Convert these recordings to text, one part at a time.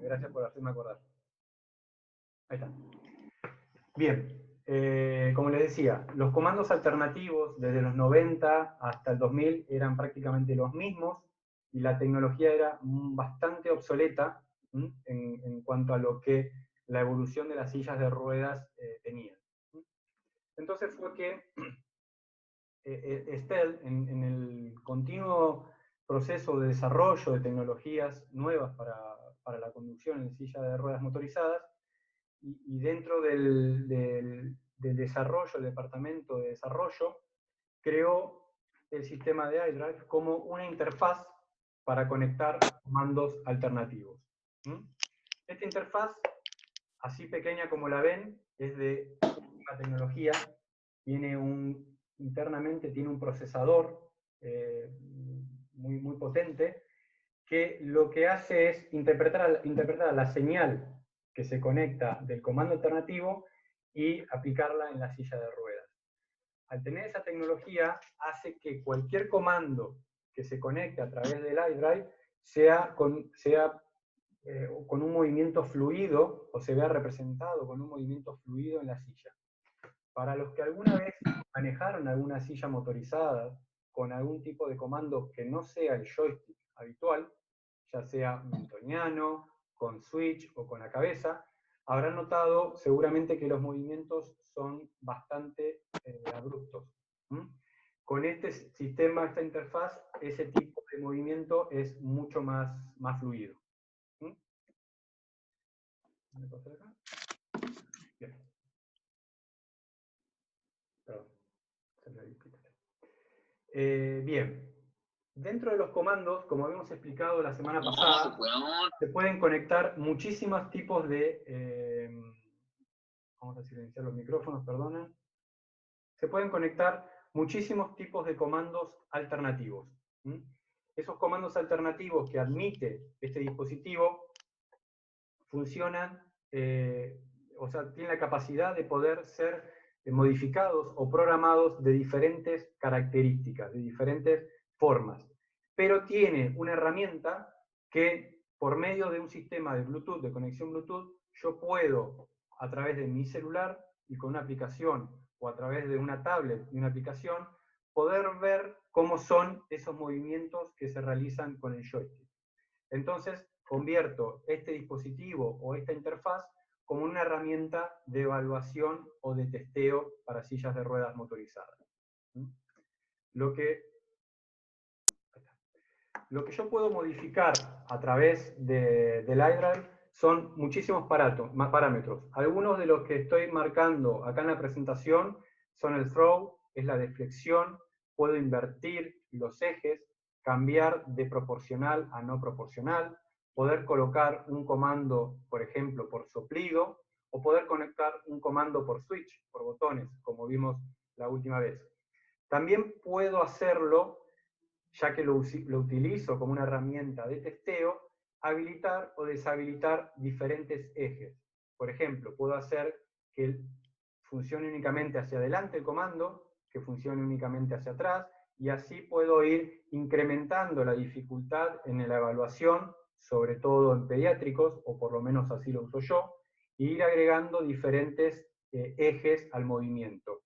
Gracias por hacerme acordar. Ahí está. Bien, como les decía, los comandos alternativos desde los 90 hasta el 2000 eran prácticamente los mismos y la tecnología era bastante obsoleta en cuanto a lo que la evolución de las sillas de ruedas tenía. Entonces fue que Estel, en el continuo proceso de desarrollo de tecnologías nuevas para la conducción en silla de ruedas motorizadas, y dentro del desarrollo, el departamento de desarrollo, creó el sistema de iDrive como una interfaz para conectar comandos alternativos. Esta interfaz, así pequeña como la ven, es de última tecnología, internamente tiene un procesador muy potente, que lo que hace es interpretar la señal que se conecta del comando alternativo y aplicarla en la silla de ruedas. Al tener esa tecnología, hace que cualquier comando que se conecte a través del iDrive sea con un movimiento fluido, o se vea representado con un movimiento fluido en la silla. Para los que alguna vez manejaron alguna silla motorizada con algún tipo de comando que no sea el joystick habitual, ya sea mentoniano, con switch o con la cabeza, habrán notado seguramente que los movimientos son bastante abruptos. Con este sistema, esta interfaz, ese tipo de movimiento es mucho más fluido. ¿Me puedo hacer acá? Bien. Perdón. Bien. Dentro de los comandos, como habíamos explicado la semana pasada, se pueden conectar muchísimos tipos de... vamos a silenciar los micrófonos, perdonen. Se pueden conectar muchísimos tipos de comandos alternativos. Esos comandos alternativos que admite este dispositivo funcionan, o sea, tienen la capacidad de poder ser modificados o programados de diferentes características, de diferentes formas. Pero tiene una herramienta que, por medio de un sistema de Bluetooth, de conexión Bluetooth, yo puedo, a través de mi celular y con una aplicación, o a través de una tablet y una aplicación, poder ver cómo son esos movimientos que se realizan con el joystick. Entonces, convierto este dispositivo o esta interfaz como una herramienta de evaluación o de testeo para sillas de ruedas motorizadas. Lo que yo puedo modificar a través del iDrive son muchísimos parámetros. Algunos de los que estoy marcando acá en la presentación son el throw, es la deflexión, puedo invertir los ejes, cambiar de proporcional a no proporcional, poder colocar un comando, por ejemplo, por soplido, o poder conectar un comando por switch, por botones, como vimos la última vez. También puedo hacerlo, ya que lo utilizo como una herramienta de testeo, habilitar o deshabilitar diferentes ejes. Por ejemplo, puedo hacer que funcione únicamente hacia adelante el comando, que funcione únicamente hacia atrás, y así puedo ir incrementando la dificultad en la evaluación, sobre todo en pediátricos, o por lo menos así lo uso yo, e ir agregando diferentes ejes al movimiento.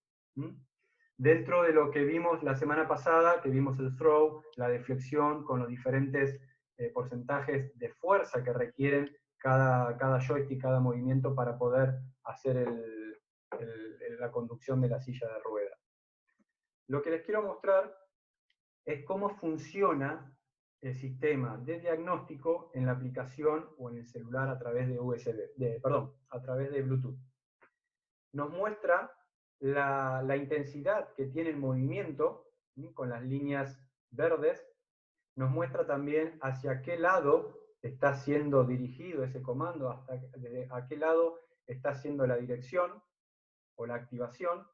Dentro de lo que vimos la semana pasada, que vimos el throw, la deflexión con los diferentes porcentajes de fuerza que requieren cada joystick, cada movimiento para poder hacer la conducción de la silla de ruedas. Lo que les quiero mostrar es cómo funciona el sistema de diagnóstico en la aplicación o en el celular a través de a través de Bluetooth. Nos muestra la intensidad que tiene el movimiento, con las líneas verdes. Nos muestra también hacia qué lado está siendo dirigido ese comando, a qué lado está haciendo la dirección o la activación.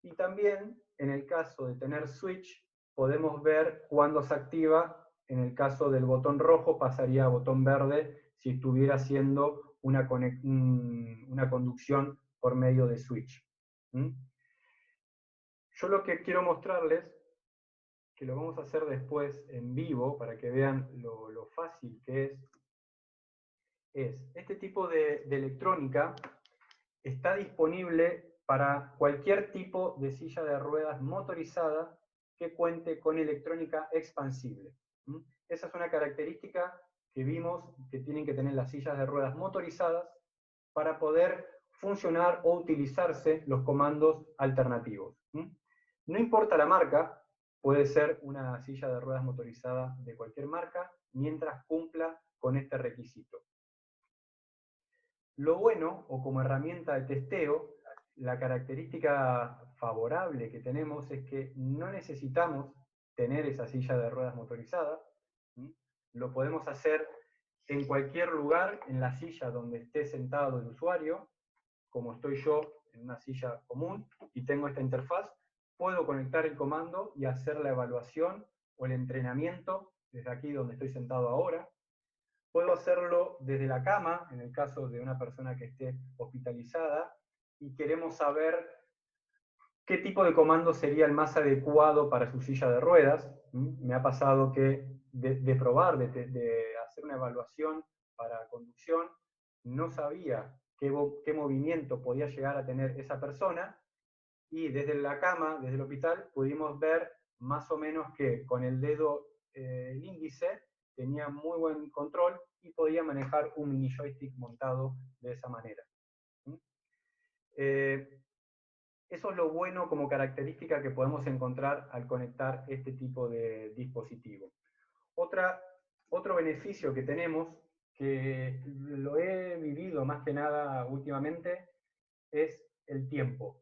Y también, en el caso de tener switch, podemos ver cuándo se activa. En el caso del botón rojo pasaría a botón verde si estuviera haciendo una conducción por medio de switch. Yo lo que quiero mostrarles, que lo vamos a hacer después en vivo para que vean lo fácil que es es, este tipo de electrónica está disponible para cualquier tipo de silla de ruedas motorizada que cuente con electrónica expansible. Esa es una característica que vimos que tienen que tener las sillas de ruedas motorizadas para poder funcionar o utilizarse los comandos alternativos. No importa la marca, puede ser una silla de ruedas motorizada de cualquier marca, mientras cumpla con este requisito. Lo bueno, o como herramienta de testeo, la característica favorable que tenemos es que no necesitamos tener esa silla de ruedas motorizada. Lo podemos hacer en cualquier lugar, en la silla donde esté sentado el usuario, como estoy yo en una silla común y tengo esta interfaz, puedo conectar el comando y hacer la evaluación o el entrenamiento desde aquí donde estoy sentado ahora. Puedo hacerlo desde la cama, en el caso de una persona que esté hospitalizada, y queremos saber qué tipo de comando sería el más adecuado para su silla de ruedas. Me ha pasado que de probar, de hacer una evaluación para conducción, no sabía qué movimiento podía llegar a tener esa persona, y desde la cama, desde el hospital, pudimos ver más o menos que con el dedo el índice tenía muy buen control y podía manejar un mini joystick montado de esa manera. Eso es lo bueno como característica que podemos encontrar al conectar este tipo de dispositivo. Otro beneficio que tenemos, que lo he vivido más que nada últimamente, es el tiempo.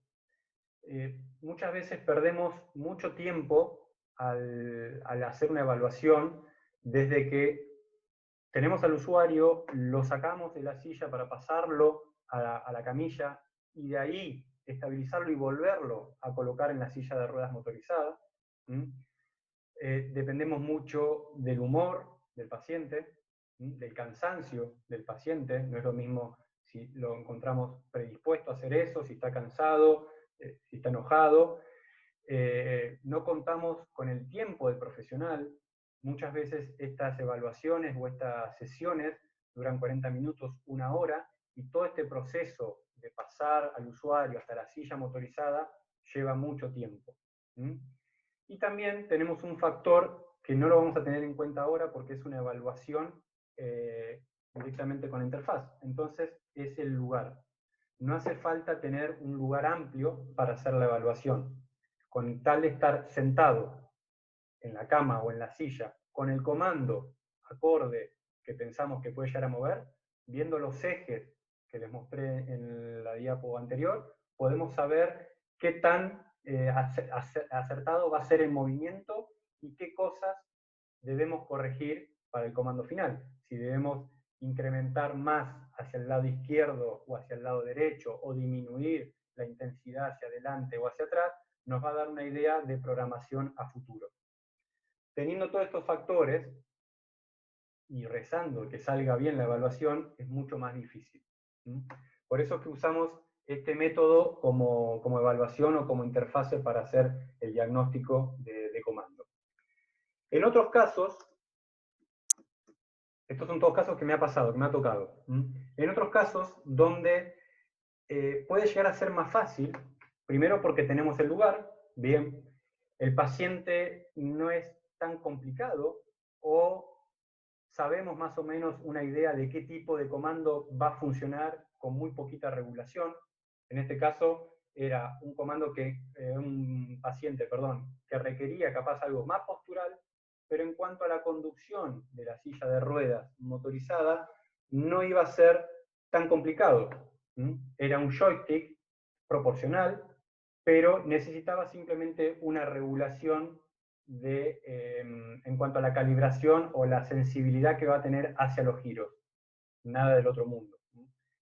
Muchas veces perdemos mucho tiempo al hacer una evaluación, desde que tenemos al usuario, lo sacamos de la silla para pasarlo a la camilla, y de ahí estabilizarlo y volverlo a colocar en la silla de ruedas motorizada. Dependemos mucho del humor del paciente, del cansancio del paciente. No es lo mismo si lo encontramos predispuesto a hacer eso, si está cansado, si está enojado. No contamos con el tiempo del profesional. Muchas veces estas evaluaciones o estas sesiones duran 40 minutos, una hora, y todo este proceso de pasar al usuario hasta la silla motorizada lleva mucho tiempo. Y también tenemos un factor que no lo vamos a tener en cuenta ahora porque es una evaluación directamente con la interfaz. Entonces, es el lugar. No hace falta tener un lugar amplio para hacer la evaluación. Con tal de estar sentado en la cama o en la silla, con el comando acorde que pensamos que puede llegar a mover, viendo los ejes que les mostré en la diapo anterior, podemos saber qué tan acertado va a ser el movimiento y qué cosas debemos corregir para el comando final. Si debemos incrementar más hacia el lado izquierdo o hacia el lado derecho, o disminuir la intensidad hacia adelante o hacia atrás, nos va a dar una idea de programación a futuro. Teniendo todos estos factores y rezando que salga bien la evaluación, es mucho más difícil. Por eso es que usamos este método como evaluación o como interfase para hacer el diagnóstico de comando. En otros casos, estos son todos casos que me ha pasado, que me ha tocado. En otros casos, donde puede llegar a ser más fácil, primero porque tenemos el lugar, bien, el paciente no es tan complicado, o sabemos más o menos una idea de qué tipo de comando va a funcionar con muy poquita regulación. En este caso, era un comando un paciente, perdón, que requería capaz algo más postural, pero en cuanto a la conducción de la silla de ruedas motorizada, no iba a ser tan complicado. Era un joystick proporcional, pero necesitaba simplemente una regulación en cuanto a la calibración o la sensibilidad que va a tener hacia los giros. Nada del otro mundo.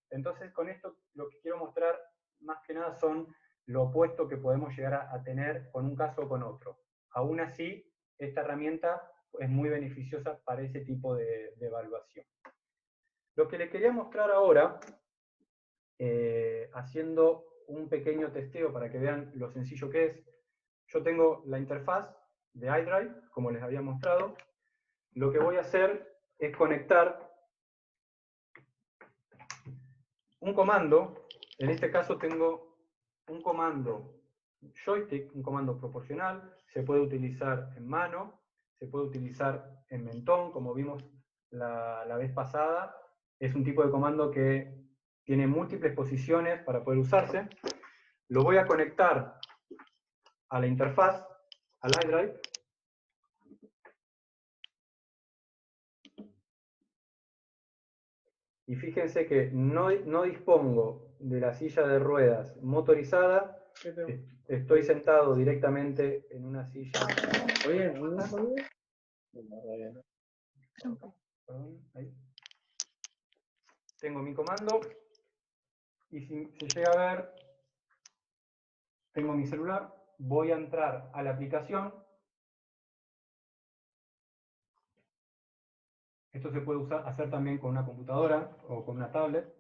Entonces, con esto lo que quiero mostrar más que nada son lo opuesto que podemos llegar a tener con un caso o con otro. Aún así, esta herramienta es muy beneficiosa para ese tipo de evaluación. Lo que les quería mostrar ahora, haciendo un pequeño testeo para que vean lo sencillo que es. Yo tengo la interfaz de iDrive, como les había mostrado. Lo que voy a hacer es conectar un comando, en este caso tengo un comando joystick, un comando proporcional, se puede utilizar en mano, se puede utilizar en mentón, como vimos la vez pasada. Es un tipo de comando que tiene múltiples posiciones para poder usarse. Lo voy a conectar a la interfaz, al iDrive. Y fíjense que no dispongo de la silla de ruedas motorizada. Estoy sentado directamente en una silla. Oye, Ahí. Tengo mi comando. Y si se llega a ver, tengo mi celular. Voy a entrar a la aplicación. Esto se puede hacer también con una computadora o con una tablet.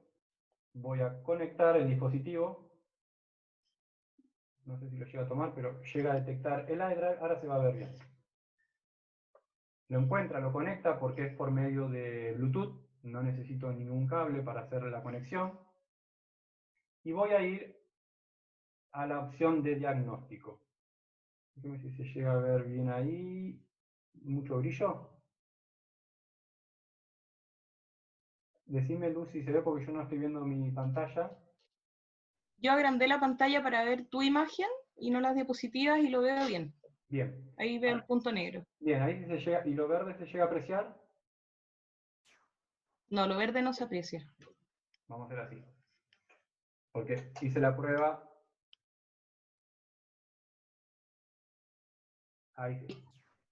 Voy a conectar el dispositivo. No sé si lo llega a tomar, pero llega a detectar el iDrive. Ahora se va a ver bien. Lo encuentra, lo conecta porque es por medio de Bluetooth. No necesito ningún cable para hacer la conexión. Y voy a ir a la opción de diagnóstico. Déjame si se llega a ver bien ahí. Mucho brillo. Decime, Luz, si se ve porque yo no estoy viendo mi pantalla. Yo agrandé la pantalla para ver tu imagen y no las diapositivas y lo veo bien. Bien. Ahí veo el punto negro. Bien, ahí se llega. ¿Y lo verde se llega a apreciar? No, lo verde no se aprecia. Vamos a hacer así. Porque hice la prueba. Ahí sí.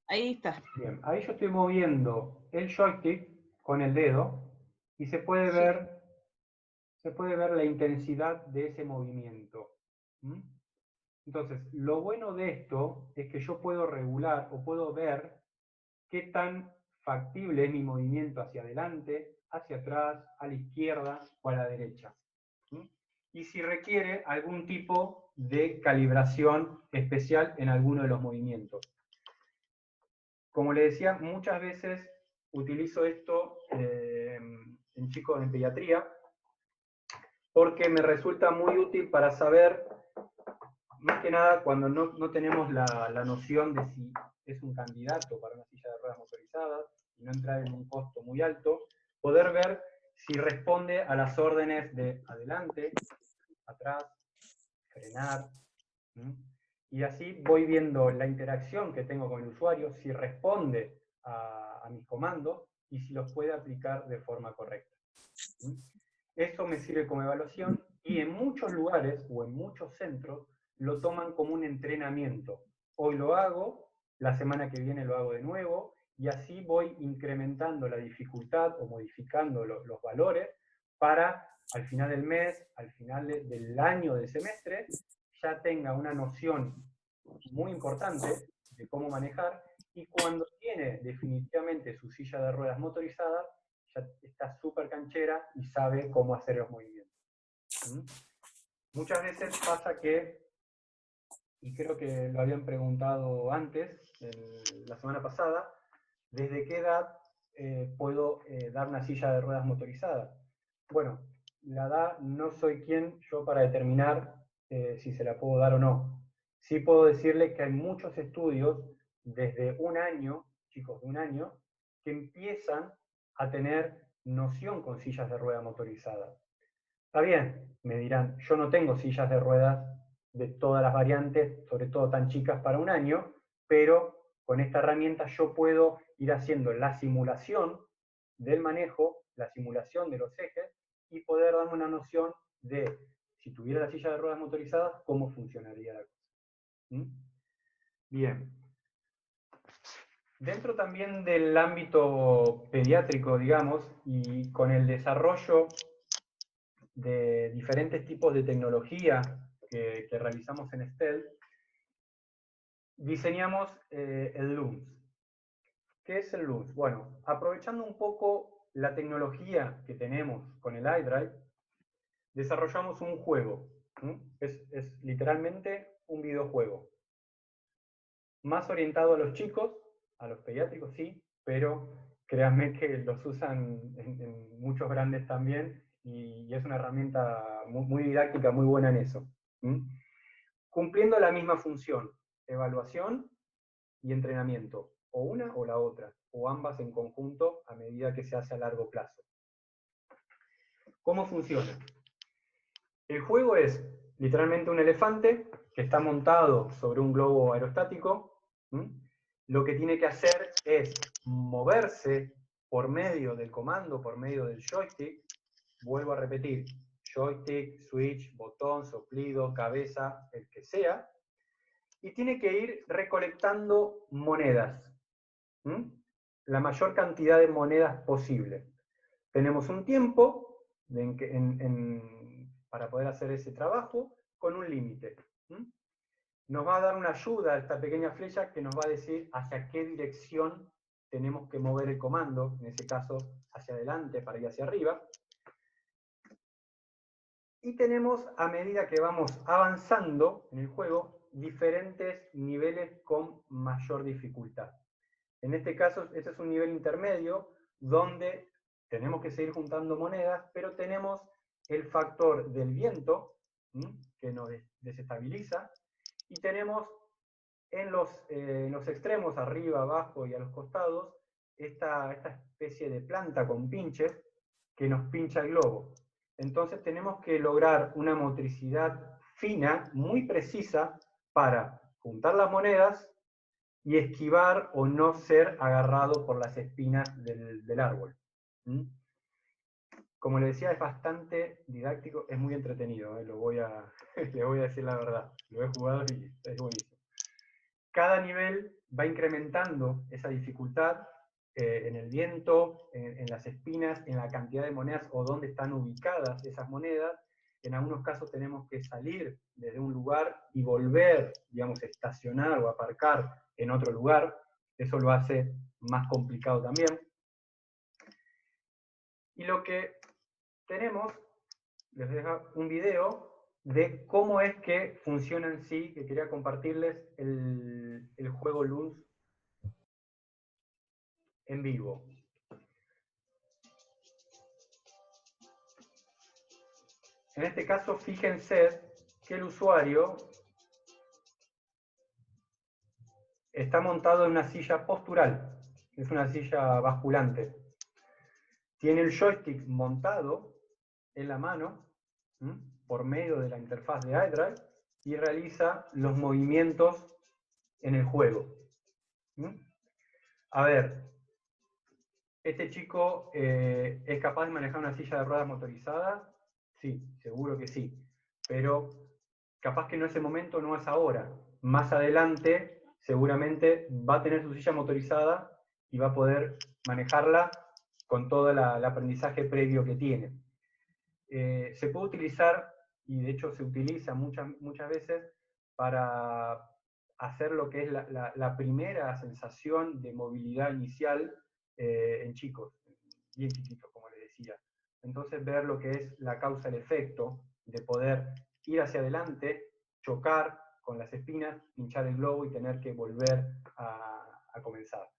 Ahí está. Bien, ahí yo estoy moviendo el joystick con el dedo y se puede Sí. ver la intensidad de ese movimiento. ¿Mm? Entonces, lo bueno de esto es que yo puedo regular o puedo ver qué tan factible es mi movimiento hacia adelante, hacia atrás, a la izquierda o a la derecha. ¿Mm? Y si requiere algún tipo de calibración especial en alguno de los movimientos. Como le decía, muchas veces utilizo esto en chicos en pediatría, porque me resulta muy útil para saber, más que nada cuando no tenemos la noción de si es un candidato para una silla de ruedas motorizadas y no entrar en un costo muy alto, poder ver si responde a las órdenes de adelante, atrás, frenar. Y así voy viendo la interacción que tengo con el usuario, si responde a mis comandos y si los puede aplicar de forma correcta. Eso me sirve como evaluación y en muchos lugares o en muchos centros lo toman como un entrenamiento. Hoy lo hago, la semana que viene lo hago de nuevo y así voy incrementando la dificultad o modificando los valores para al final del mes, al final del año del semestre, ya tenga una noción muy importante de cómo manejar y cuando tiene definitivamente su silla de ruedas motorizada, ya está súper canchera y sabe cómo hacer los movimientos. Muchas veces pasa que, y creo que lo habían preguntado antes, la semana pasada, ¿desde qué edad puedo dar una silla de ruedas motorizada? Bueno, la edad no soy quien yo para determinar si se la puedo dar o no. Sí puedo decirle que hay muchos estudios desde un año, chicos de un año, que empiezan a tener noción con sillas de ruedas motorizadas. Está bien, me dirán, yo no tengo sillas de ruedas de todas las variantes, sobre todo tan chicas para un año, pero con esta herramienta yo puedo ir haciendo la simulación del manejo, la simulación de los ejes, y poder darme una noción de, si tuviera la silla de ruedas motorizadas, cómo funcionaría la cosa. Bien. Dentro también del ámbito pediátrico, digamos, y con el desarrollo de diferentes tipos de tecnología que realizamos en STEL, diseñamos el LUMS. ¿Qué es el LUMS? Bueno, aprovechando un poco la tecnología que tenemos con el iDrive, desarrollamos un juego. Es literalmente un videojuego. Más orientado a los chicos, a los pediátricos sí, pero créanme que los usan en muchos grandes también, y es una herramienta muy didáctica, muy buena en eso. Cumpliendo la misma función, evaluación y entrenamiento, o una o la otra, o ambas en conjunto a medida que se hace a largo plazo. ¿Cómo funciona? El juego es literalmente un elefante que está montado sobre un globo aerostático. Lo que tiene que hacer es moverse por medio del comando, por medio del joystick. Vuelvo a repetir, joystick, switch, botón, soplido, cabeza, el que sea. Y tiene que ir recolectando monedas. La mayor cantidad de monedas posible. Tenemos un tiempo para poder hacer ese trabajo con un límite. Nos va a dar una ayuda esta pequeña flecha que nos va a decir hacia qué dirección tenemos que mover el comando, en ese caso hacia adelante para ir hacia arriba. Y tenemos, a medida que vamos avanzando en el juego, diferentes niveles con mayor dificultad. En este caso, este es un nivel intermedio, donde tenemos que seguir juntando monedas, pero tenemos el factor del viento, que nos desestabiliza, y tenemos en los extremos, arriba, abajo y a los costados, esta especie de planta con pinches que nos pincha el globo. Entonces tenemos que lograr una motricidad fina, muy precisa, para juntar las monedas y esquivar o no ser agarrado por las espinas del árbol. Como le decía, es bastante didáctico, es muy entretenido, le voy a decir la verdad. Lo he jugado y es buenísimo. Cada nivel va incrementando esa dificultad en el viento, en las espinas, en la cantidad de monedas o dónde están ubicadas esas monedas. En algunos casos tenemos que salir desde un lugar y volver, digamos, estacionar o aparcar en otro lugar. Eso lo hace más complicado también. Y lo que tenemos, les dejo un video de cómo es que funciona en sí, que quería compartirles el juego Loons en vivo. En este caso, fíjense que el usuario está montado en una silla postural, es una silla basculante. Tiene el joystick montado en la mano, por medio de la interfaz de iDrive, y realiza los movimientos en el juego. A ver, ¿este chico es capaz de manejar una silla de ruedas motorizada? Sí, seguro que sí. Pero capaz que no es el momento, no es ahora. Más adelante, seguramente va a tener su silla motorizada y va a poder manejarla con todo el aprendizaje previo que tiene. Se puede utilizar, y de hecho se utiliza muchas veces, para hacer lo que es la primera sensación de movilidad inicial en chicos, bien chiquitos, como les decía. Entonces ver lo que es la causa del efecto, de poder ir hacia adelante, chocar con las espinas, pinchar el globo y tener que volver a comenzar.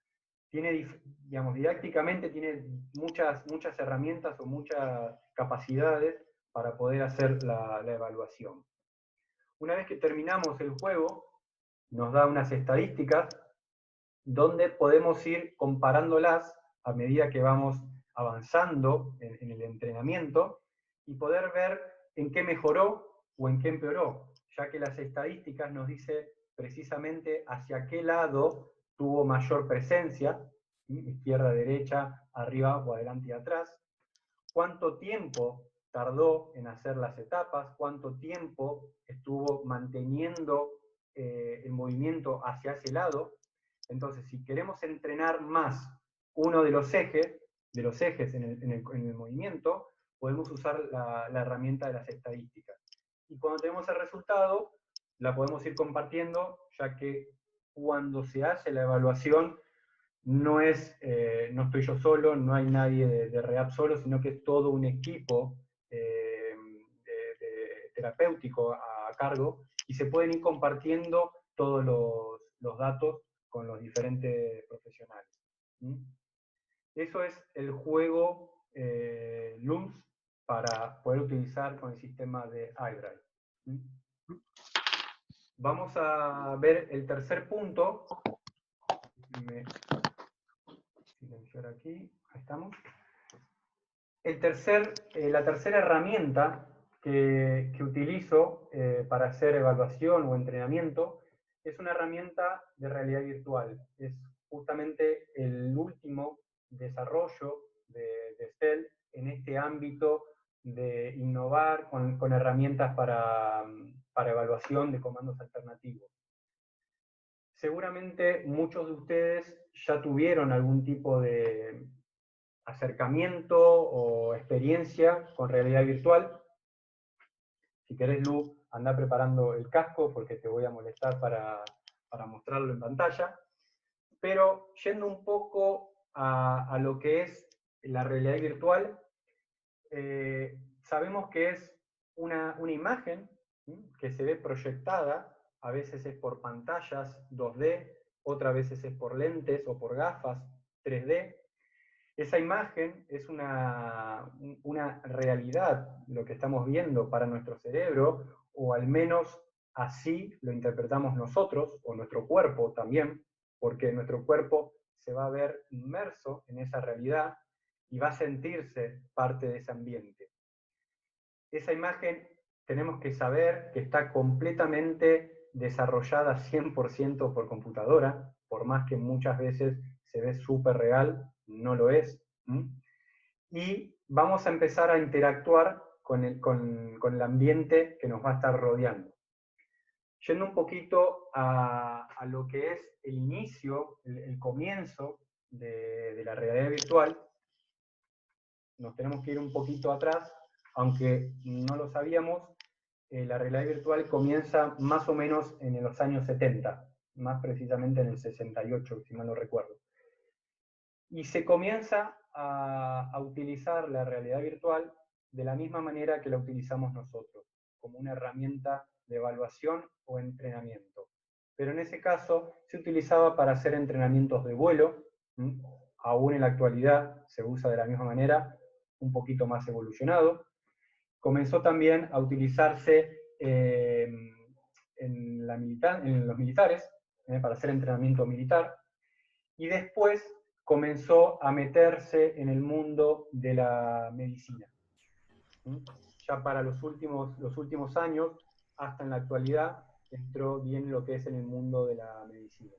Tiene, digamos, didácticamente tiene muchas herramientas o muchas capacidades para poder hacer la evaluación. Una vez que terminamos el juego, nos da unas estadísticas donde podemos ir comparándolas a medida que vamos avanzando en el entrenamiento y poder ver en qué mejoró o en qué empeoró, ya que las estadísticas nos dicen precisamente hacia qué lado tuvo mayor presencia, izquierda, derecha, arriba o adelante y atrás, cuánto tiempo tardó en hacer las etapas, cuánto tiempo estuvo manteniendo el movimiento hacia ese lado. Entonces, si queremos entrenar más uno de los ejes en el movimiento, podemos usar la herramienta de las estadísticas. Y cuando tenemos el resultado, la podemos ir compartiendo, ya que cuando se hace la evaluación, no estoy yo solo, no hay nadie de Rehab solo, sino que es todo un equipo terapéutico a cargo, y se pueden ir compartiendo todos los datos con los diferentes profesionales. Eso es el juego Loons para poder utilizar con el sistema de iDrive. Vamos a ver el tercer punto. Déjenme silenciar aquí. Ahí estamos. La tercera herramienta que utilizo para hacer evaluación o entrenamiento es una herramienta de realidad virtual. Es justamente el último desarrollo de STEL en este ámbito de innovar con herramientas para evaluación de comandos alternativos. Seguramente muchos de ustedes ya tuvieron algún tipo de acercamiento o experiencia con realidad virtual. Si querés, Lu, anda preparando el casco porque te voy a molestar para mostrarlo en pantalla. Pero yendo un poco a lo que es la realidad virtual, sabemos que es una imagen que se ve proyectada, a veces es por pantallas 2D, otras veces es por lentes o por gafas 3D. Esa imagen es una realidad, lo que estamos viendo para nuestro cerebro, o al menos así lo interpretamos nosotros, o nuestro cuerpo también, porque nuestro cuerpo se va a ver inmerso en esa realidad y va a sentirse parte de ese ambiente. Esa imagen tenemos que saber que está completamente desarrollada 100% por computadora, por más que muchas veces se ve súper real, no lo es. Y vamos a empezar a interactuar con el ambiente que nos va a estar rodeando. Yendo un poquito a lo que es el inicio, el comienzo de la realidad virtual, nos tenemos que ir un poquito atrás, aunque no lo sabíamos, la realidad virtual comienza más o menos en los años 70, más precisamente en el 68, si mal no recuerdo. Y se comienza a utilizar la realidad virtual de la misma manera que la utilizamos nosotros, como una herramienta de evaluación o entrenamiento. Pero en ese caso se utilizaba para hacer entrenamientos de vuelo, aún en la actualidad se usa de la misma manera, un poquito más evolucionado. Comenzó también a utilizarse en los militares, para hacer entrenamiento militar, y después comenzó a meterse en el mundo de la medicina. Ya para los últimos años, hasta en la actualidad, entró bien lo que es en el mundo de la medicina.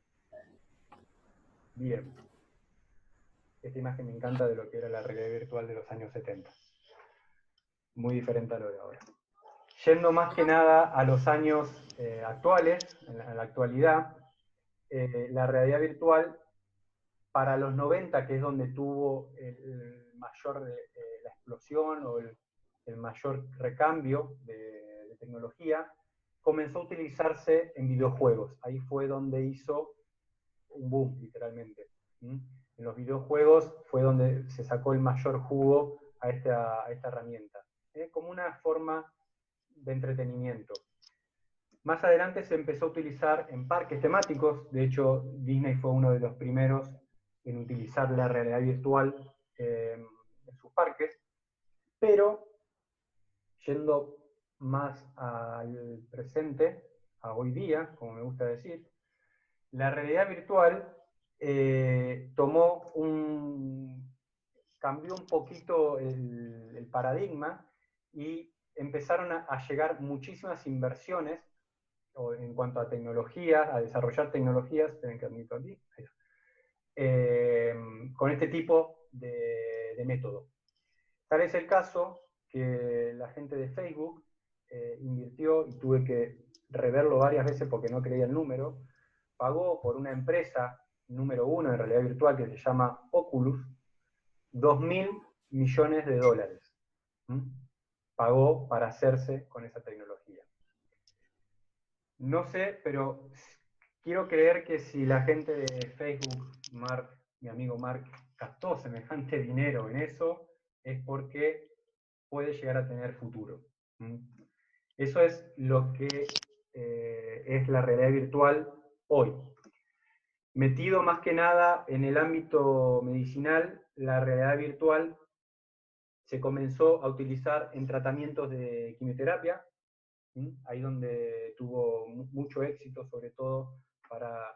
Bien. Esta imagen me encanta de lo que era la realidad virtual de los años 70. Muy diferente a lo de ahora. Yendo más que nada a los años actuales, en la actualidad, la realidad virtual para los 90, que es donde tuvo la explosión o el mayor recambio de tecnología, comenzó a utilizarse en videojuegos. Ahí fue donde hizo un boom, literalmente. En los videojuegos fue donde se sacó el mayor jugo a esta herramienta, como una forma de entretenimiento. Más adelante se empezó a utilizar en parques temáticos. De hecho, Disney fue uno de los primeros en utilizar la realidad virtual en sus parques, pero yendo más al presente, a hoy día, como me gusta decir, la realidad virtual cambió un poquito el paradigma y empezaron a llegar muchísimas inversiones en cuanto a tecnologías, a desarrollar tecnologías, tienen que admitir aquí, con este tipo de método. Tal es el caso que la gente de Facebook invirtió, y tuve que reverlo varias veces porque no creía el número, pagó por una empresa número 1 en realidad virtual que se llama Oculus, $2.000 millones. Pagó para hacerse con esa tecnología. No sé, pero quiero creer que si la gente de Facebook, mi amigo Mark, gastó semejante dinero en eso, es porque puede llegar a tener futuro. Eso es lo que es la realidad virtual hoy. Metido más que nada en el ámbito medicinal, la realidad virtual se comenzó a utilizar en tratamientos de quimioterapia, ahí donde tuvo mucho éxito, sobre todo para,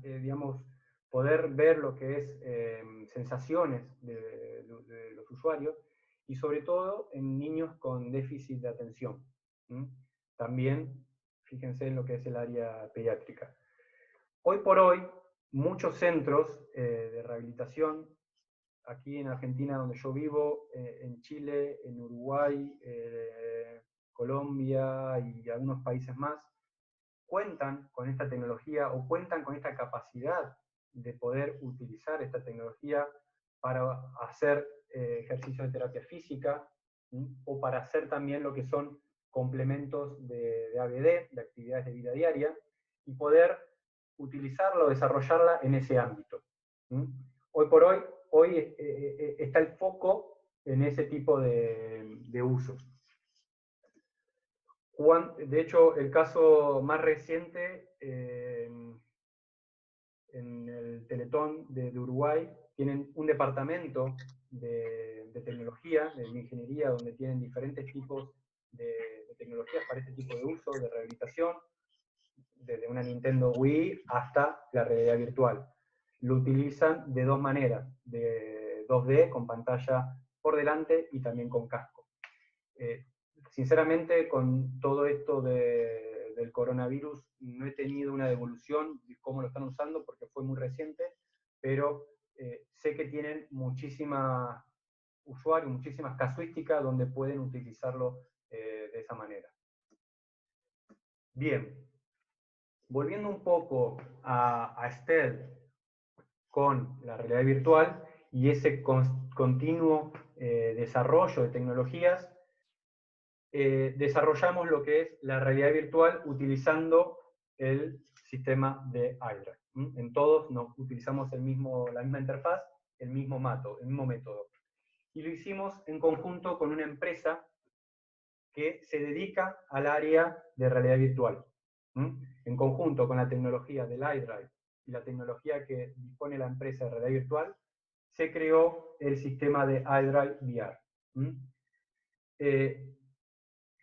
digamos, poder ver lo que es sensaciones de los usuarios, y sobre todo en niños con déficit de atención. También, fíjense en lo que es el área pediátrica. Hoy por hoy, muchos centros de rehabilitación, aquí en Argentina donde yo vivo, en Chile, en Uruguay, Colombia y algunos países más, cuentan con esta tecnología o cuentan con esta capacidad de poder utilizar esta tecnología para hacer ejercicios de terapia física, o para hacer también lo que son complementos de ABD, de actividades de vida diaria, y poder utilizarla o desarrollarla en ese ámbito. Hoy por hoy está el foco en ese tipo de usos. De hecho, el caso más reciente, en el Teletón de Uruguay, tienen un departamento de tecnología, de ingeniería, donde tienen diferentes tipos de tecnologías para este tipo de uso, de rehabilitación, desde una Nintendo Wii hasta la realidad virtual. Lo utilizan de dos maneras, de 2D, con pantalla por delante y también con casco. Sinceramente, con todo esto del coronavirus, no he tenido una devolución de cómo lo están usando, porque fue muy reciente, pero sé que tienen muchísimas usuarios, muchísimas casuísticas donde pueden utilizarlo de esa manera. Bien, volviendo un poco a STED con la realidad virtual y ese continuo desarrollo de tecnologías, desarrollamos lo que es la realidad virtual utilizando el sistema de iDrive. En todos nos utilizamos la misma interfaz, el mismo método. Y lo hicimos en conjunto con una empresa que se dedica al área de realidad virtual. En conjunto con la tecnología del iDrive y la tecnología que dispone la empresa de realidad virtual, se creó el sistema de iDrive VR.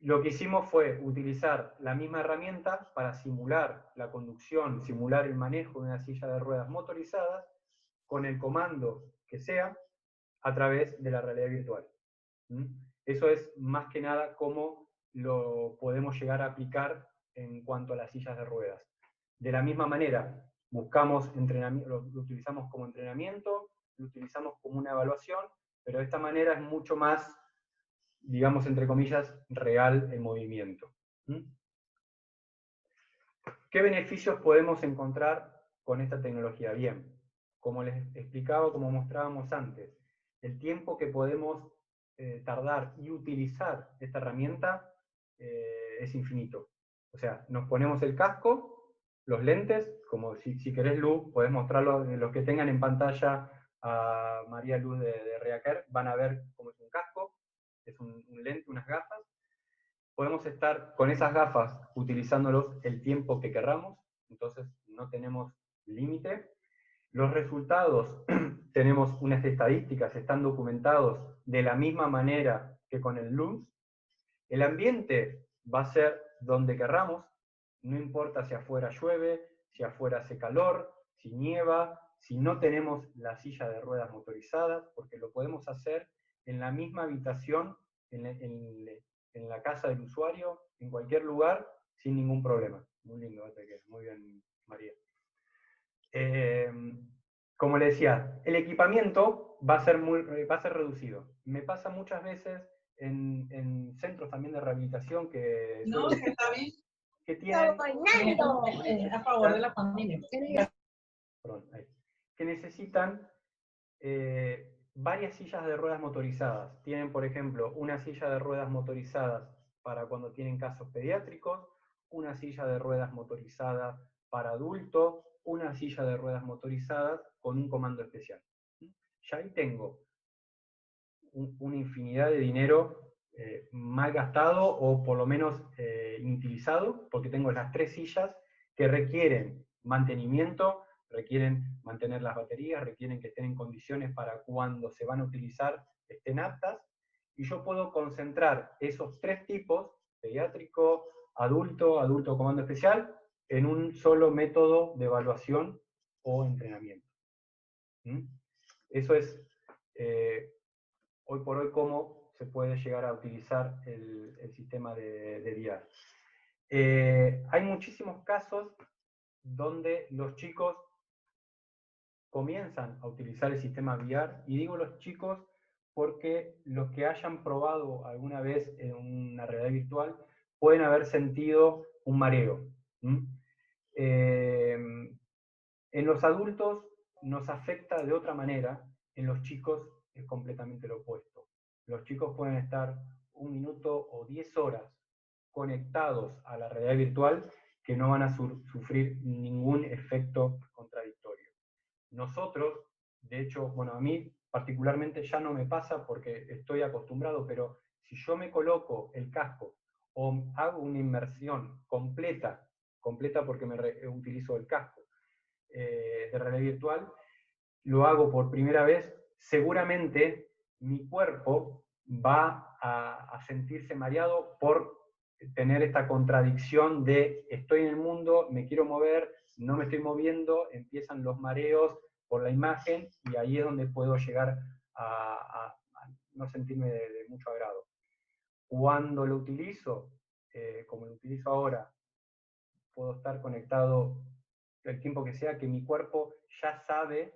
Lo que hicimos fue utilizar la misma herramienta para simular la conducción, simular el manejo de una silla de ruedas motorizadas, con el comando que sea, a través de la realidad virtual. Eso es más que nada cómo lo podemos llegar a aplicar en cuanto a las sillas de ruedas. De la misma manera, buscamos entrenamiento, lo utilizamos como entrenamiento, lo utilizamos como una evaluación, pero de esta manera es mucho más, digamos, entre comillas, real el movimiento. ¿Qué beneficios podemos encontrar con esta tecnología? Bien, como les explicaba, como mostrábamos antes, el tiempo que podemos tardar y utilizar esta herramienta es infinito. O sea, nos ponemos el casco, los lentes, como si querés, Luz, podés mostrarlo, los que tengan en pantalla a María Luz de Reaker, van a ver cómo es un casco, es un lente, unas gafas. Podemos estar con esas gafas utilizándolos el tiempo que querramos, entonces no tenemos límite. Los resultados, tenemos unas estadísticas, están documentados de la misma manera que con el LUMS. El ambiente va a ser donde querramos, no importa si afuera llueve, si afuera hace calor, si nieva, si no tenemos la silla de ruedas motorizadas, porque lo podemos hacer en la misma habitación, en la casa del usuario, en cualquier lugar, sin ningún problema. Muy lindo, muy bien, María. Como le decía, el equipamiento va a ser reducido. Me pasa muchas veces en centros también de rehabilitación que, no, está bien, que tienen... a favor de la familia. Perdón, ahí. Que necesitan varias sillas de ruedas motorizadas. Tienen, por ejemplo, una silla de ruedas motorizadas para cuando tienen casos pediátricos, una silla de ruedas motorizada para adultos, una silla de ruedas motorizadas con un comando especial. Ya ahí tengo una infinidad de dinero mal gastado o por lo menos inutilizado, porque tengo las tres sillas que requieren mantenimiento, requieren mantener las baterías, requieren que estén en condiciones para cuando se van a utilizar estén aptas, y yo puedo concentrar esos 3 tipos, pediátrico, adulto, adulto comando especial, en un solo método de evaluación o entrenamiento. ¿Mm? Eso es hoy por hoy cómo se puede llegar a utilizar el sistema de VR. Hay muchísimos casos donde los chicos comienzan a utilizar el sistema VR, y digo los chicos porque los que hayan probado alguna vez en una realidad virtual pueden haber sentido un mareo. En los adultos nos afecta de otra manera, en los chicos es completamente lo opuesto. Los chicos pueden estar 1 minuto o 10 horas conectados a la realidad virtual que no van a sufrir ningún efecto contradictorio. Nosotros, de hecho, bueno, a mí particularmente ya no me pasa porque estoy acostumbrado, pero si yo me coloco el casco o hago una inmersión completa porque utilizo el casco de realidad virtual, lo hago por primera vez, seguramente mi cuerpo va a sentirse mareado por tener esta contradicción de estoy en el mundo, me quiero mover, no me estoy moviendo, empiezan los mareos por la imagen, y ahí es donde puedo llegar a no sentirme de mucho agrado. Cuando lo utilizo, como lo utilizo ahora, puedo estar conectado el tiempo que sea, que mi cuerpo ya sabe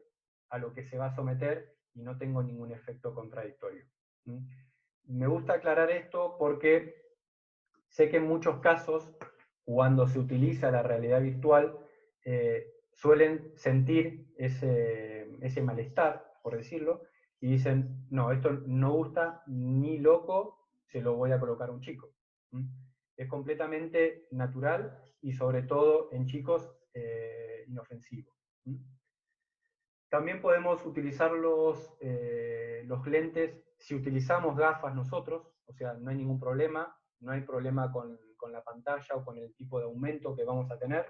a lo que se va a someter y no tengo ningún efecto contradictorio. Me gusta aclarar esto porque sé que en muchos casos, cuando se utiliza la realidad virtual, suelen sentir ese malestar, por decirlo, y dicen, no, esto no gusta ni loco, se lo voy a colocar a un chico. Es completamente natural y sobre todo en chicos inofensivo. También podemos utilizar los lentes si utilizamos gafas nosotros, o sea, no hay ningún problema, no hay problema con la pantalla o con el tipo de aumento que vamos a tener,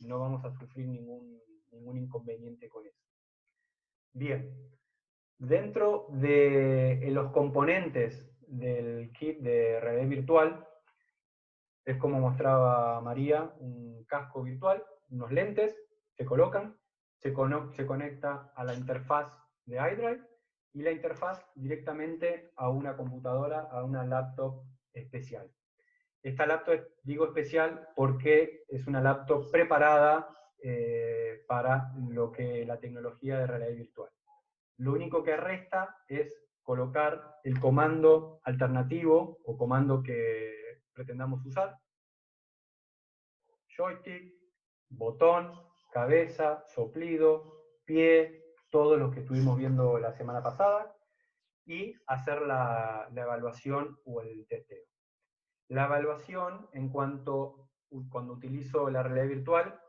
no vamos a sufrir ningún inconveniente con eso. Bien, dentro de los componentes del kit de realidad virtual, es como mostraba María, un casco virtual, unos lentes, se colocan, se conecta a la interfaz de iDrive, y la interfaz directamente a una computadora, a una laptop especial. Esta laptop, digo especial, porque es una laptop preparada para lo que la tecnología de realidad virtual. Lo único que resta es colocar el comando alternativo o comando que pretendamos usar. Joystick, botón, cabeza, soplido, pie, todos los que estuvimos viendo la semana pasada, y hacer la evaluación o el testeo. La evaluación, cuando utilizo la realidad virtual,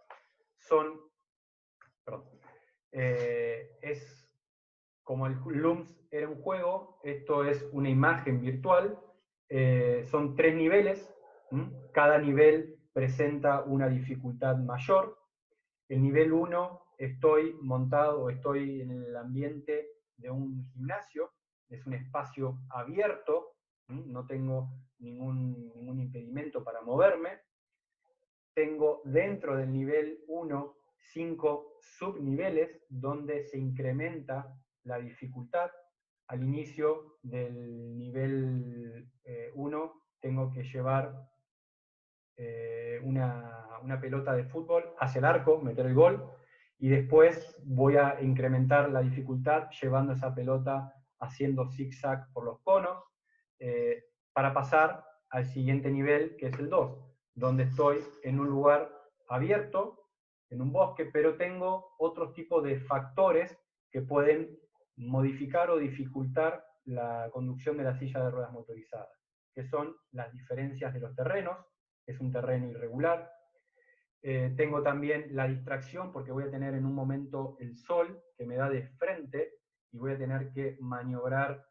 es como el LUMS era un juego, esto es una imagen virtual, son 3 niveles, cada nivel presenta una dificultad mayor. El nivel 1, estoy montado o estoy en el ambiente de un gimnasio, es un espacio abierto, no tengo ningún impedimento para moverme. Tengo dentro del nivel 1 5 subniveles donde se incrementa la dificultad. Al inicio del nivel 1 tengo que llevar una pelota de fútbol hacia el arco, meter el gol, y después voy a incrementar la dificultad llevando esa pelota haciendo zigzag por los conos, para pasar al siguiente nivel, que es el 2, donde estoy en un lugar abierto, en un bosque, pero tengo otros tipos de factores que pueden modificar o dificultar la conducción de la silla de ruedas motorizada, que son las diferencias de los terrenos. Es un terreno irregular. Tengo también la distracción, porque voy a tener en un momento el sol que me da de frente, y voy a tener que maniobrar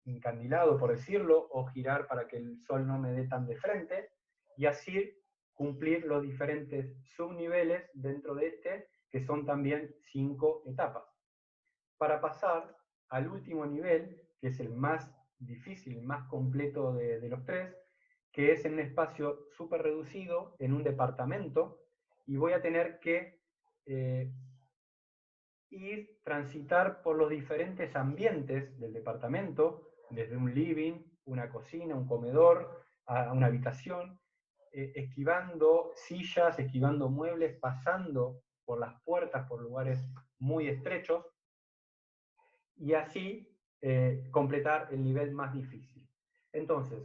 encandilado, por decirlo, o girar para que el sol no me dé tan de frente, y así cumplir los diferentes subniveles dentro de este, que son también 5 etapas. Para pasar al último nivel, que es el más difícil, el más completo de los 3, que es en un espacio súper reducido, en un departamento, y voy a tener que transitar por los diferentes ambientes del departamento, desde un living, una cocina, un comedor, a una habitación, esquivando sillas, esquivando muebles, pasando por las puertas, por lugares muy estrechos, y así completar el nivel más difícil. Entonces,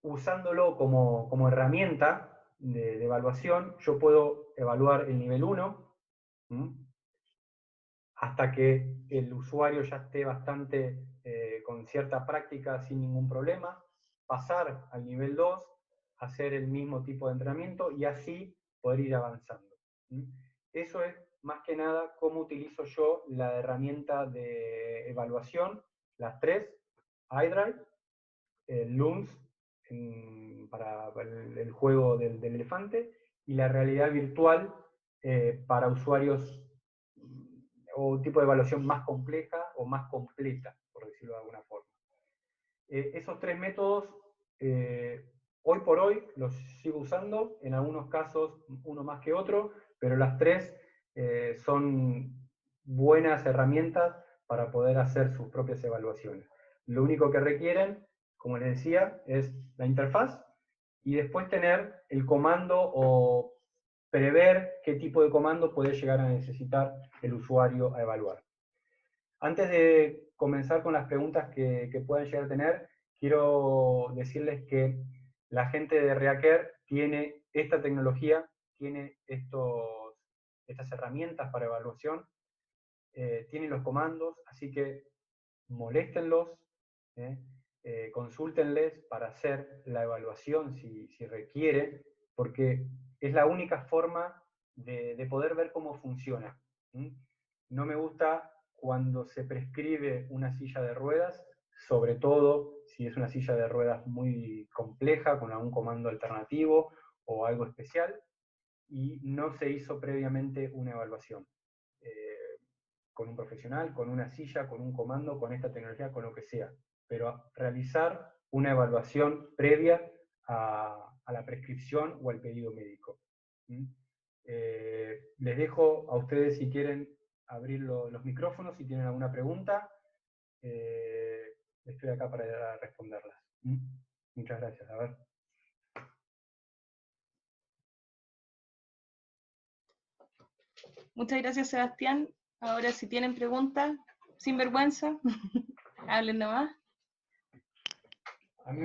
usándolo como herramienta de evaluación, yo puedo evaluar el nivel 1, hasta que el usuario ya esté bastante con cierta práctica sin ningún problema, pasar al nivel 2, hacer el mismo tipo de entrenamiento y así poder ir avanzando. Eso es más que nada cómo utilizo yo la herramienta de evaluación, las 3, iDrive, LUMS para el juego del elefante, y la realidad virtual para usuarios o un tipo de evaluación más compleja o más completa, por decirlo de alguna forma. Esos 3 métodos, hoy por hoy, los sigo usando, en algunos casos uno más que otro, pero las 3 son buenas herramientas para poder hacer sus propias evaluaciones. Lo único que requieren, como les decía, es la interfaz y después tener el comando o prever qué tipo de comando puede llegar a necesitar el usuario a evaluar. Antes de comenzar con las preguntas que puedan llegar a tener, quiero decirles que la gente de Reacare tiene esta tecnología, tiene estas herramientas para evaluación, tienen los comandos, así que moléstenlos, consúltenles para hacer la evaluación si requiere, porque es la única forma de poder ver cómo funciona. No me gusta cuando se prescribe una silla de ruedas, sobre todo si es una silla de ruedas muy compleja, con algún comando alternativo o algo especial, y no se hizo previamente una evaluación. Con un profesional, con una silla, con un comando, con esta tecnología, con lo que sea. Pero realizar una evaluación previa a la prescripción o al pedido médico. Les dejo a ustedes si quieren abrir los micrófonos, si tienen alguna pregunta. Estoy acá para responderlas. Muchas gracias. A ver. Muchas gracias, Sebastián. Ahora, si tienen preguntas, sin vergüenza, hablen nomás. A mí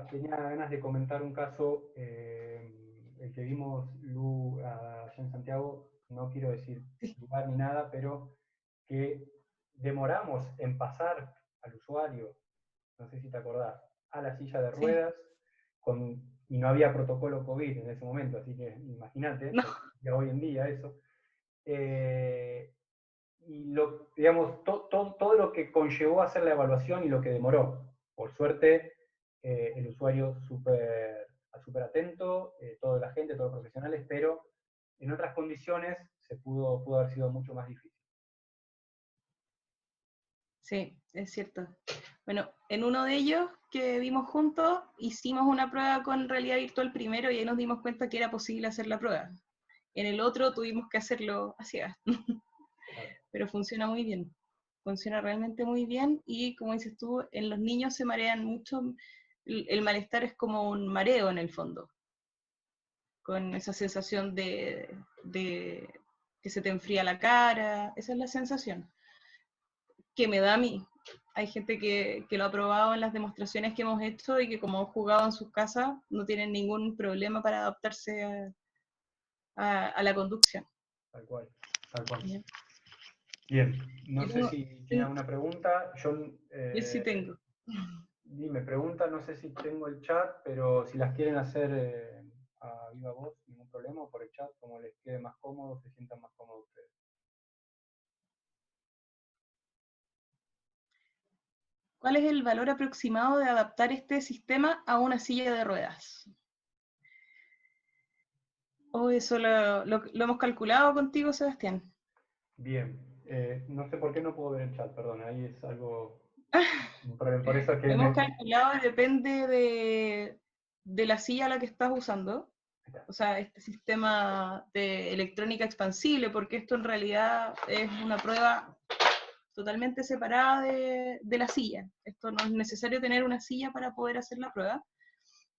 tenía ganas de comentar un caso, el que vimos Lu allá en Santiago, no quiero decir lugar ni nada, pero que demoramos en pasar al usuario, no sé si te acordás, a la silla de ruedas, y no había protocolo COVID en ese momento, así que imagínate, No. ya hoy en día eso. Y digamos, todo lo que conllevó a hacer la evaluación y lo que demoró. Por suerte, el usuario súper atento, toda la gente, todos los profesionales, pero en otras condiciones pudo haber sido mucho más difícil. Sí, es cierto. Bueno, en uno de ellos que vimos juntos, hicimos una prueba con realidad virtual primero y ahí nos dimos cuenta que era posible hacer la prueba. En el otro tuvimos que hacerlo a ciegas. Pero funciona muy bien. Funciona realmente muy bien y, como dices tú, en los niños se marean mucho. El malestar es como un mareo en el fondo, con esa sensación de que se te enfría la cara. Esa es la sensación que me da a mí. Hay gente que lo ha probado en las demostraciones que hemos hecho y que, como han jugado en sus casas, no tienen ningún problema para adaptarse a la conducción. Tal cual, tal cual. Bien, Bien, no sé si tiene alguna pregunta. Yo sí tengo. me pregunta, no sé si tengo el chat, pero si las quieren hacer a viva voz, ningún problema, o por el chat, como les quede más cómodo, se sientan más cómodos ustedes. ¿Cuál es el valor aproximado de adaptar este sistema a una silla de ruedas? Oh, eso lo hemos calculado contigo, Sebastián. Bien. No sé por qué no puedo ver el chat, perdón, ahí es algo... Por eso es Lo que hemos calculado y depende de la silla a la que estás usando. O sea, este sistema de electrónica expansible, porque esto en realidad es una prueba totalmente separada de la silla. Esto no es necesario tener una silla para poder hacer la prueba.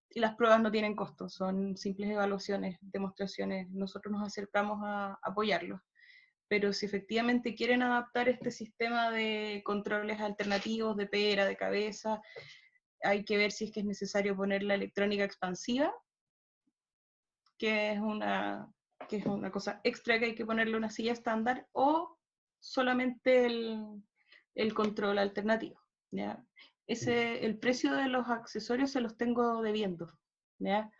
Y las pruebas no tienen costo, son simples evaluaciones, demostraciones. Nosotros nos acercamos a apoyarlos. Pero si efectivamente quieren adaptar este sistema de controles alternativos, de pera, de cabeza, hay que ver si es que es necesario poner la electrónica expansiva, que que es una cosa extra que hay que ponerle a una silla estándar, o solamente el control alternativo. ¿Ya? El precio de los accesorios se los tengo debiendo. ¿Ya?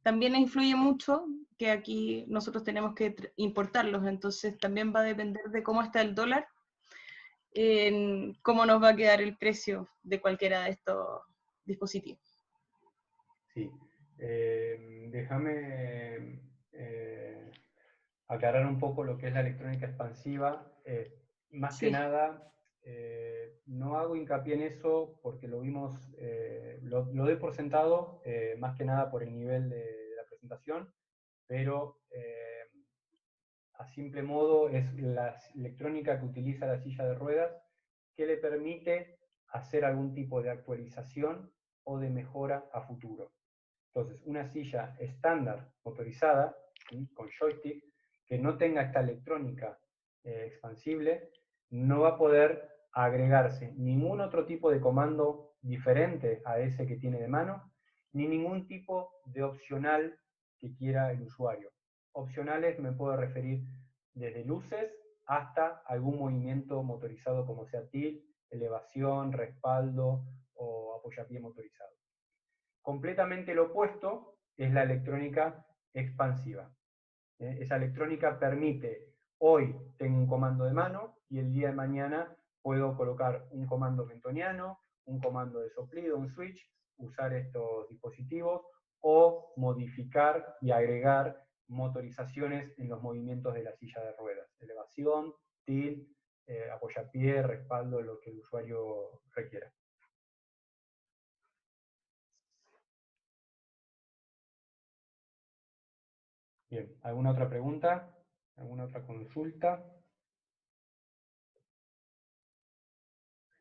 También influye mucho que aquí nosotros tenemos que importarlos, entonces también va a depender de cómo está el dólar, en cómo nos va a quedar el precio de cualquiera de estos dispositivos. Sí. Déjame aclarar un poco lo que es la electrónica expansiva. Más que Sí. nada, no hago hincapié en eso porque lo vimos, lo doy por sentado, más que nada por el nivel de la presentación, pero a simple modo es la electrónica que utiliza la silla de ruedas que le permite hacer algún tipo de actualización o de mejora a futuro. Entonces, una silla estándar motorizada, ¿sí?, con joystick, que no tenga esta electrónica expansible, no va a poder agregarse ningún otro tipo de comando diferente a ese que tiene de mano, ni ningún tipo de opcional que quiera el usuario. Opcionales me puedo referir desde luces hasta algún movimiento motorizado como sea tilt, elevación, respaldo o apoyapié motorizado. Completamente lo opuesto es la electrónica expansiva. Esa electrónica permite, hoy tengo un comando de mano y el día de mañana puedo colocar un comando mentoniano, un comando de soplido, un switch, usar estos dispositivos o modificar y agregar motorizaciones en los movimientos de la silla de ruedas. Elevación, tilt, apoyapié, respaldo, lo que el usuario requiera. Bien, ¿alguna otra pregunta? ¿Alguna otra consulta?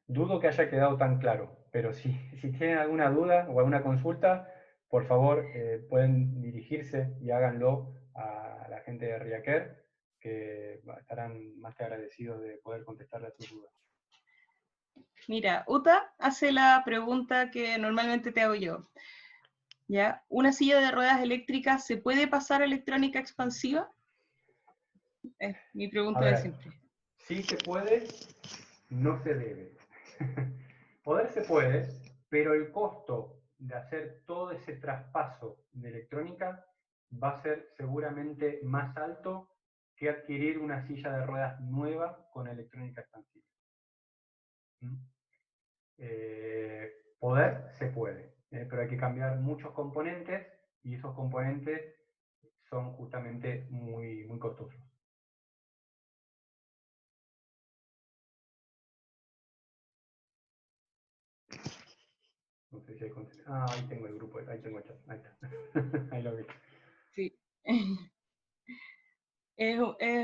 Dudo que haya quedado tan claro, pero si tienen alguna duda o alguna consulta, por favor pueden dirigirse y háganlo a la gente de Riaquer, que estarán más que agradecidos de poder contestarle a sus dudas. Mira, Uta hace la pregunta que normalmente te hago yo. ¿Ya? ¿Una silla de ruedas eléctricas se puede pasar a electrónica expansiva? Es mi A pregunta de ver, siempre. sí se puede, no se debe. Poder se puede, pero el costo de hacer todo ese traspaso de electrónica va a ser seguramente más alto que adquirir una silla de ruedas nueva con electrónica expansiva. ¿Mm? Poder se puede, pero hay que cambiar muchos componentes y esos componentes son justamente muy, muy costosos. No sé si hay contenido. Ah, ahí tengo el grupo, ahí tengo el chat, ahí está. Ahí lo vi. Sí. Es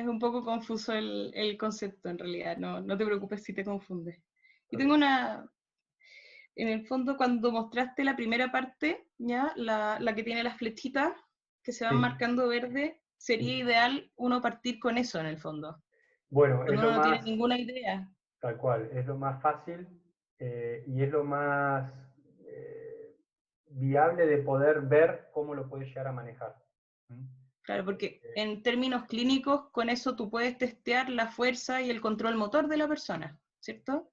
un poco confuso el concepto en realidad, no te preocupes si te confundes. Y tengo en el fondo cuando mostraste la primera parte, ¿ya? La que tiene las flechitas que se van Sí, marcando verde, sería sí. ideal uno partir con eso en el fondo, Bueno, es cuando lo uno no tiene más, ninguna idea. tal cual, es lo más fácil y es lo más viable de poder ver cómo lo puedes llegar a manejar. ¿Mm? Claro, porque en términos clínicos, con eso tú puedes testear la fuerza y el control motor de la persona, ¿cierto?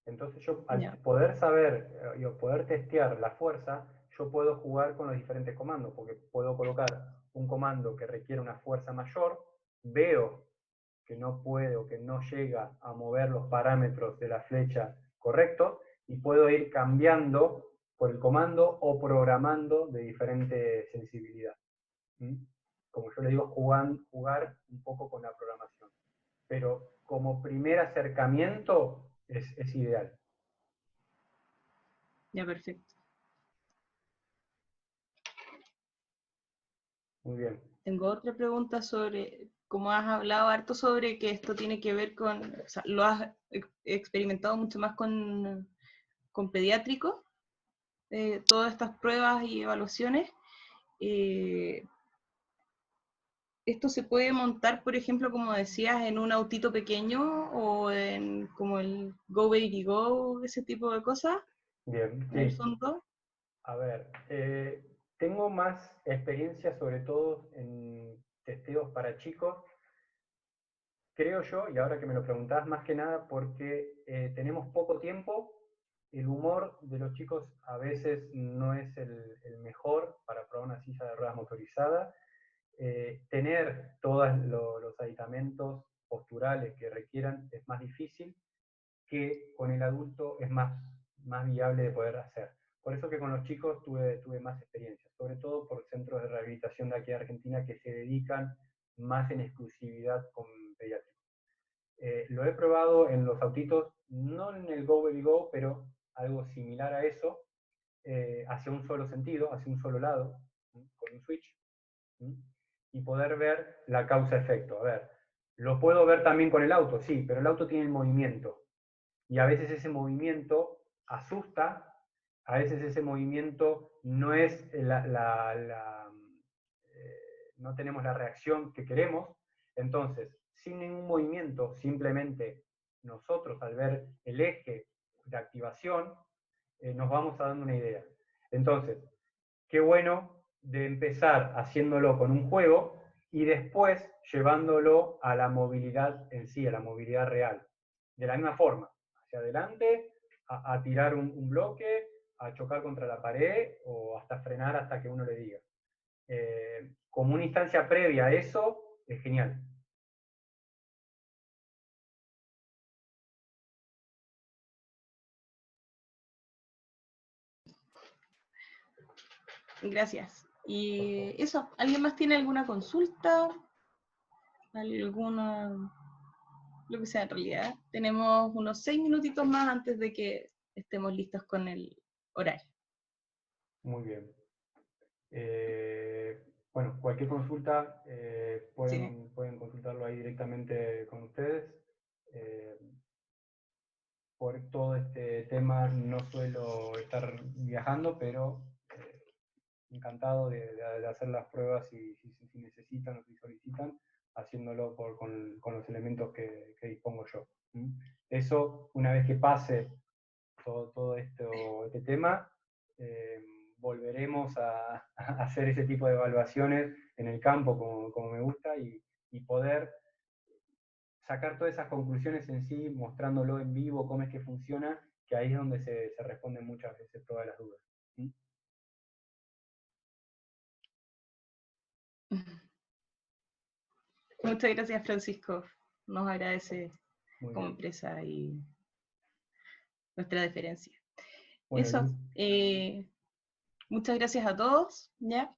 Entonces yo, al Ya. poder saber y poder testear la fuerza, yo puedo jugar con los diferentes comandos, porque puedo colocar un comando que requiere una fuerza mayor, veo que no puede o que no llega a mover los parámetros de la flecha correctos, y puedo ir cambiando por el comando o programando de diferente sensibilidad. ¿Mm? digo, jugar un poco con la programación. Pero como primer acercamiento es ideal. Ya, perfecto. Muy bien. Tengo otra pregunta sobre, como has hablado harto sobre que esto tiene que ver con, o sea, lo has experimentado mucho más con pediátricos, todas estas pruebas y evaluaciones. ¿Esto se puede montar, por ejemplo, como decías, en un autito pequeño o en como el Go Baby Go, ese tipo de cosas? Bien, En el sí. fondo. A ver, tengo más experiencia sobre todo en testeos para chicos, creo yo, y ahora que me lo preguntás, más que nada porque tenemos poco tiempo, el humor de los chicos a veces no es el mejor para probar una silla de ruedas motorizada. Tener todos los aditamentos posturales que requieran es más difícil, que con el adulto es más viable de poder hacer. Por eso que con los chicos tuve más experiencia, sobre todo por centros de rehabilitación de aquí de Argentina que se dedican más en exclusividad con pediátricos. Lo he probado en los autitos, no en el Go Baby Go, pero algo similar a eso, hacia un solo sentido, hacia un solo lado, ¿sí? Con un switch, ¿sí? Y poder ver la causa-efecto. A ver, lo puedo ver también con el auto, sí, pero el auto tiene el movimiento. Y a veces ese movimiento asusta, a veces ese movimiento no es no tenemos la reacción que queremos. Entonces, sin ningún movimiento, simplemente nosotros al ver el eje de activación, nos vamos dando una idea. Entonces, qué bueno de empezar haciéndolo con un juego y después llevándolo a la movilidad en sí, a la movilidad real. De la misma forma, hacia adelante, a tirar un bloque, a chocar contra la pared o hasta frenar hasta que uno le diga. Como una instancia previa a eso, es genial. Gracias. Y eso, ¿alguien más tiene alguna consulta? ¿Alguna, lo que sea en realidad? Tenemos unos 6 minutitos más antes de que estemos listos con el horario. Muy bien. Bueno, cualquier consulta Sí. pueden consultarlo ahí directamente con ustedes. Eh, por todo este tema no suelo estar viajando, pero encantado de hacer las pruebas si necesitan o si solicitan, haciéndolo con los elementos que dispongo yo. ¿Mm? Eso, una vez que pase todo este tema, volveremos a hacer ese tipo de evaluaciones en el campo como me gusta y poder sacar todas esas conclusiones en sí, mostrándolo en vivo, cómo es que funciona, que ahí es donde se responden muchas veces todas las dudas. ¿Mm? Muchas gracias, Francisco. Nos agradece Muy como bien. empresa y nuestra deferencia. Bueno, Eso. Lu, Muchas gracias a todos. ¿Ya?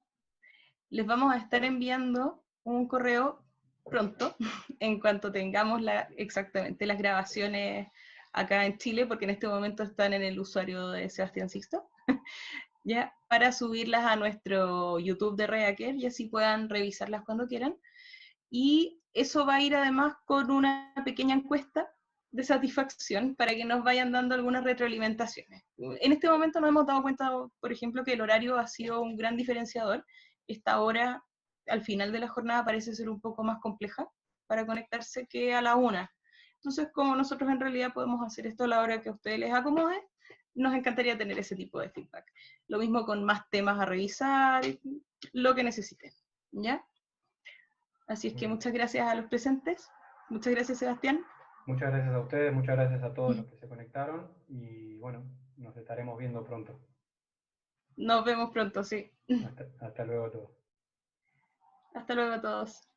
Les vamos a estar enviando un correo pronto, en cuanto tengamos exactamente las grabaciones acá en Chile, porque en este momento están en el usuario de Sebastián Sixto, ¿ya? Para subirlas a nuestro YouTube de Reaker y así puedan revisarlas cuando quieran. Y eso va a ir además con una pequeña encuesta de satisfacción para que nos vayan dando algunas retroalimentaciones. En este momento nos hemos dado cuenta, por ejemplo, que el horario ha sido un gran diferenciador. Esta hora, al final de la jornada, parece ser un poco más compleja para conectarse que a la 1. Entonces, como nosotros en realidad podemos hacer esto a la hora que a ustedes les acomode, nos encantaría tener ese tipo de feedback. Lo mismo con más temas a revisar, lo que necesiten, ¿ya? Así es que muchas gracias a los presentes. Muchas gracias, Sebastián. muchas gracias a ustedes, muchas gracias a todos los que se conectaron y bueno, nos estaremos viendo pronto. Nos vemos pronto, sí. Hasta luego a todos. Hasta luego a todos.